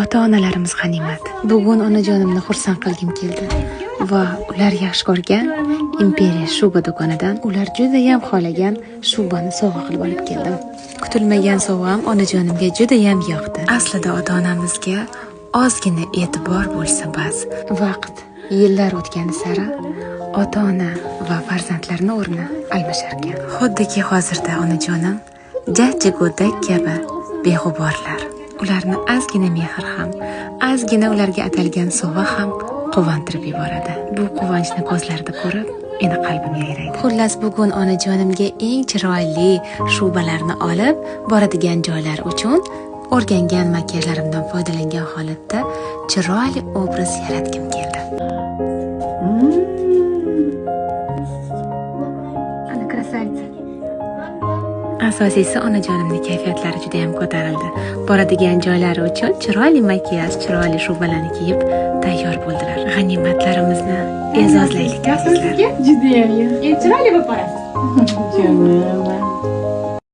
Ota-onalarimiz g'animat. Bugun onajonimni xursand qilgim keldi va ular yaxshi ko'rgan Imperiya shuba do'konidan ular juda ham xohlagan shubani sovg'a qilib olib keldim. Kutilmagan sovg'am onajonimga juda ham yoqdi. Aslida ota-onamizga ozgina e'tibor bo'lsa bas. Vaqt yillar o'tgani sari ota-ona va farzandlarning o'rni almashar ekan. Xuddiki hozirda onajonim jajji go'dak kabi beg'uborlar. Ularni ozgina mehr ham, ozgina ularga atalgan sovg'a ham quvontirib yuboradi. Bu quvonchni ko'zlarida ko'rib, meni qalbim yayraydi. Xullas, bugun onajonimga eng chiroyli shubalarni olib boradigan joylar uchun o'rgangan makiyajlarimdan foydalangan holatda chiroyli obraz yaratgim keldi. Ana krasavitsa. Asosiysi onajonimning kayfiyatlari juda ham ko'tarildi. Boradigan joylari uchun chiroyli makiyaj, chiroyli shubalarni kiyib tayyor bo'ldilar. G'animatlarimizni e'zozlaylik. Sizga juda ham chiroyli bo'lib borasiz.